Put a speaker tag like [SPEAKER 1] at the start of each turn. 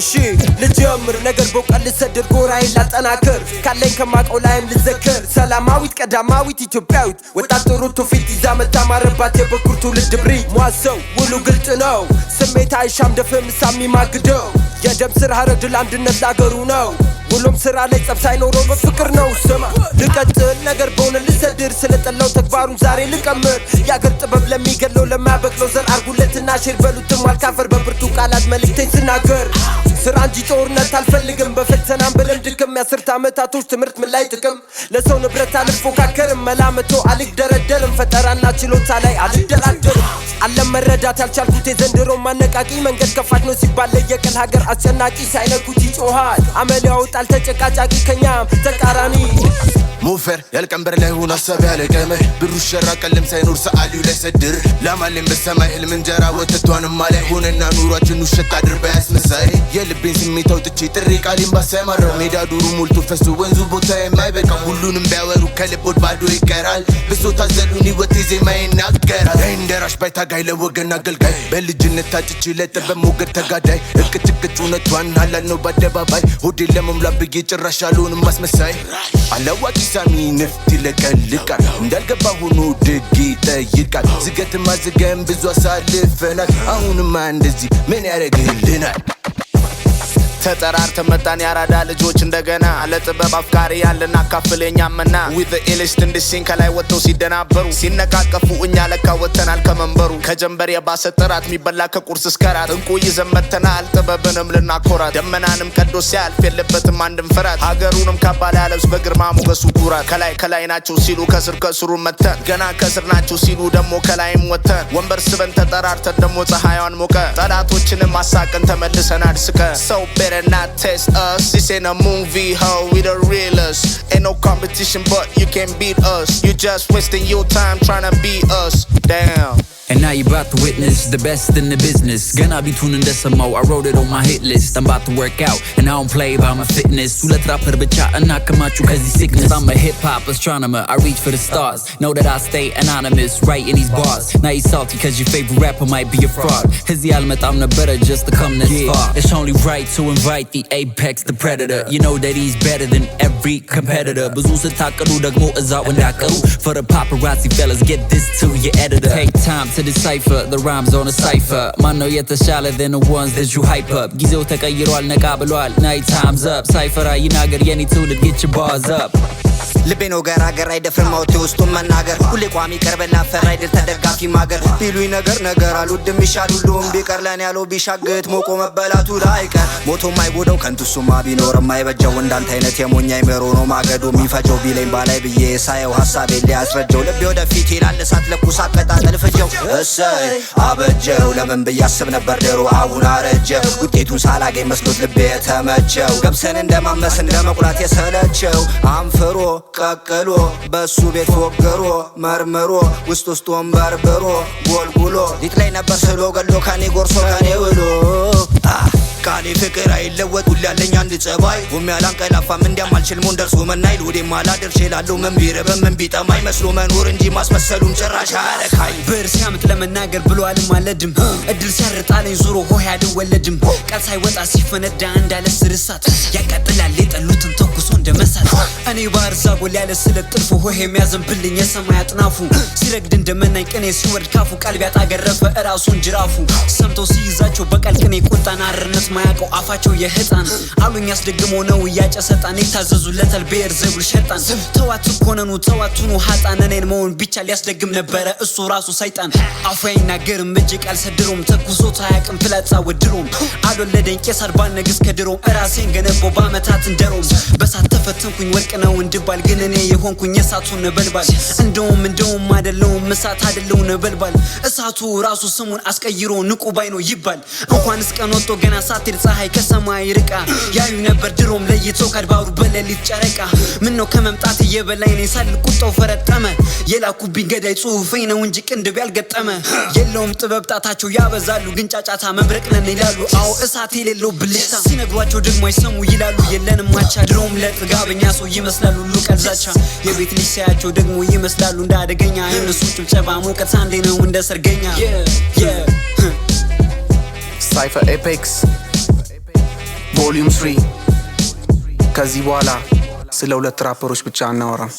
[SPEAKER 1] እሺ ልጀምር ነገር በቀል ሰድር ጎራይ ላጠናክር ካለኝ ከማቀው ላይም ልዘክር ሰላማዊት ቀዳማዊት ኢትዮጵያዊት ወጣት ጥሩ ትውፊት ይዛ መታማረባት የበኩር ትውልድ ብሪ ሟሰው ውሉ ግልጽ ነው ስሜት አይሻም ደፍም ሳሚ ማግደው የደም ስር ሀረግ ለአንድነት ላገሩ ነው ሁሉም ስራ ላይ ጸብ ሳይኖረው በፍቅር ነው ስማ ልቀጥል ነገር በሆነ ልሰድር ስለጠላው ተግባሩን ዛሬ ልቀምር ያገር ጥበብ ለሚገለው ለማያበቅለው ዘር አርጉለትና ሼር በሉትም አልካፈር በብርቱ ቃላት መልእክቴን ስናገር ስራ እንጂ ጦርነት አልፈልግም በፈተናም በለም ድክም የ10 ዓመታቶች ትምህርት ምን ላይ ጥቅም ለሰው ንብረት አልፎካከርም መላመቶ አልደረደርም ፈጠራና ችሎታ ላይ አልደራደርም ዓለም መረዳት ያልቻልኩት የዘንድሮ ማነቃቂ መንገድ ከፋት ነው ሲባል ለየቀል ሀገር አስጨናቂ ሳይነኩት ይጮሃል አመል ያወጣል ተጨቃጫቂ ከኛም ተቃራኒ
[SPEAKER 2] موفر يالكمبر له ونصب على كامه بالروش الراقلم سينور سأليو لا يسدر لا مالين بالسماء من جرا وتتوان مالي هوننا نورات نوشت عدر باس مساي يلبين سميتو تجي طريق عليم باسي مرة ميدا دورو مولتو فسو وينزو بوتاي ما يبقى كلونم بيورو كالبود بعدو يكرال بسو تازلوني وتيزي ما ينقرال هين دراش بايتا قاي لوغن اقل قاي بل جنة تاجي لتبا موقر تقاداي اكتكتو نتوان هلا نوبا دباباي هودي لمم لابيجي جراشالون ماس مساي على واكي سامي نفتي لقلقا እንዳልገባ ሆኖ ደግ ይጠይቃል ዝገት ማዝገም ብዙ አሳልፈናል አሁን ማ እንደዚህ ምን ያረግልናል ተጠራርተ መጣን ያራዳ ልጆች እንደገና ለጥበብ አፍቃሪ ያለና ካፍለኛምና with the illest in the scene ከላይ ወጥተው ሲደናበሩ ሲነቃቀፉ እኛ ለካ ወተናል ከመንበሩ ከጀንበር የባሰ ጥራት የሚበላ ከቁርስ እስከራት እንቁ ይዘመተናል ጥበብንም ልናኮራት ደመናንም ቀዶ ሲያልፍ የለበትም አንድም ፍራት ሀገሩንም ካባላ ያለብስ በግርማ ሞገሱ ኩራት ከላይ ናቸው ሲሉ ከስር ከስሩ መተን ገና ከስር ናቸው ሲሉ ደሞ ከላይም ወተን ወንበር ስበን ተጠራርተን ደሞ ፀሐይዋን ሞቀ ጠላቶችንም አሳቀን ተመልሰናል ስቀ ሰው better not test us. This ain't a movie, ho, we the realest. Ain't no competition, but you can't beat us. You just wasting your time trying to beat us. Damn.
[SPEAKER 3] And now you about to witness the best in the business. Gonna be tuning this some more. I wrote it on my hit list. I'm about to work out, and I don't play by my fitness. Sulet rapper bicha, and I come out you cause he's sickness. I'm a hip-hop astronomer, I reach for the stars. Know that I stay anonymous, right in these bars. Now you salty cause your favorite rapper might be a fraud. His the element, I'm the better just to come this far. It's only right to invite the apex, the predator. You know that he's better than every competitor. Bazu se takaru dagmo azat wandakaru. For the paparazzi fellas, get this to your editor. Take time to decipher the rhymes on a cipher. Man know yet shallow than the ones that you hype up. Gizo takayiral nakabalwal, night time's up. Cipher ayinagar yeni to get your bars up.
[SPEAKER 4] ልቤኖ ገራገር አይደፍርም ማውቴ ውስጡን መናገር ሁሌ ቋሚ ቀርበላ ፈራይደል ተደጋፊ ማገር ቢሉኝ ነገር አልወድም ይሻል ሁሉም ቢቀር ለኔ ያለው ቢሻግት ሞቆ መበላቱ ላይቀር ሞቶ ማይጎደው ከንቱሱማ ቢኖርም አይበጀው እንዳንተ አይነት የሞኛ ይመሮ ነው ማገዶ የሚፈጀው ቢለኝ ባላይ ብዬ ሳየው ሐሳቤን ሊያስረጀው ልቤ ወደፊት ይላል እሳት ለኩሳት ቀጣጠል ፍጀው እሰይ አበጀው ለምን ብያስብ ነበር ድሮ አሁን አረጀ ውጤቱን ሳላገኝ መስሎት ልቤ ተመቸው ገብሰን እንደማመስ እንደመቁላት የሰለቸው አንፍሮ ቀቀሎ በሱ ቤት ፎገሮ መርመሮ ውስጡን በርበሮ ጎልጉሎ ሊጥላይ ነበር ስሎ ገሎ ካኔ ጎርሶ ካኔ ውሎ ካኔ ፍቅር አይለወጥ ሁላለኛ አንድ ጸባይ ወሚያላንቀላፋም እንዲያማልችል ሞን ደርሶ መናይል ወዴ ማላደር ይችላል ምን ቢረበም ምን ቢጠማይ መስሎ መኖር እንጂ ማስመሰሉም ጭራሽ አረካይ ብር ሲያምጥ ለመናገር ብሎ አልማለድም እድል ሲያርጣለኝ ዙሮ ሆይ አይወለድም ቃል ሳይወጣ ሲፈነዳ እንዳለ ስርሳት ያቀጥላል የጠሉትን ተኩሶ እንደመሳት እኔ ባርዛ ጎል ያለ ስለጥልፎ ሆይ የሚያዘንብልኝ የሰማይ አጥናፉ ሲረግድ እንደመናኝ ቅኔ ሲወርድ ካፉ ቀልብ ያጣገረፈ እራሱን ጅራፉ ሰምቶ ሲይዛቸው በቃል ቅኔ ቁጣና አርነት ማያቀው አፋቸው የህፃን አሉኝ ያስደግሞ ነው ያጨሰጣን የታዘዙለታል ብሔር ዘቡል ሸጣን ተዋት ኮነኑ ተዋቱኑ ሀጣን እኔን መሆን ብቻ ሊያስደግም ነበረ እሱ ራሱ ሰይጣን አፉ አይናገርም እጅ ቃል ሰድሮም ተኩሶ ታያቅም ፍላጻ ወድሮም አልወለደኝ ቄሳር ባልነግስ ከድሮም እራሴን ገነቦ ባመታት እንደሮም በሳት ተፈተንኩኝ ወርቅ ነው እንድባል ግን እኔ የሆንኩኝ የሳቱን ነበልባል እንደውም አይደለውም እሳት አይደለው ነበልባል እሳቱ ራሱ ስሙን አስቀይሮ ንቁ ባይ ነው ይባል እንኳን እስቀን ወጥቶ ገና ሳትል ፀሐይ ከሰማይ ርቃ ያዩ ነበር ድሮም ለይቶ ከድባሩ በሌሊት ጨረቃ ምን ነው ከመምጣት የበላይ ነኝ ሳል ቁጣው ፈረጠመ የላኩብኝ ገዳይ ጽሁፌ ነው እንጂ ቅንድብ ያልገጠመ የለውም ጥበብ ጣታቸው ያበዛሉ ግን ጫጫታ መብረቅ ነን ይላሉ አው እሳት የሌለው ብልሽታ ሲነግሯቸው ደግሞ አይሰሙ ይላሉ የለንም ማቻ ድሮም ለጥጋበኛ ሰው ይመስላሉ ሁሉ ቀልዛቻ የቤት ልጅ ሲያቸው ደግሞ ይመስላሉ እንዳደገኛ እነሱ ጭብጨባ ሞቀት አንዴ ነው እንደ ሰርገኛ
[SPEAKER 2] Cypher Apex
[SPEAKER 5] ቮሊዩም 3 ከዚህ በኋላ ስለ ሁለት ራፐሮች ብቻ አናወራም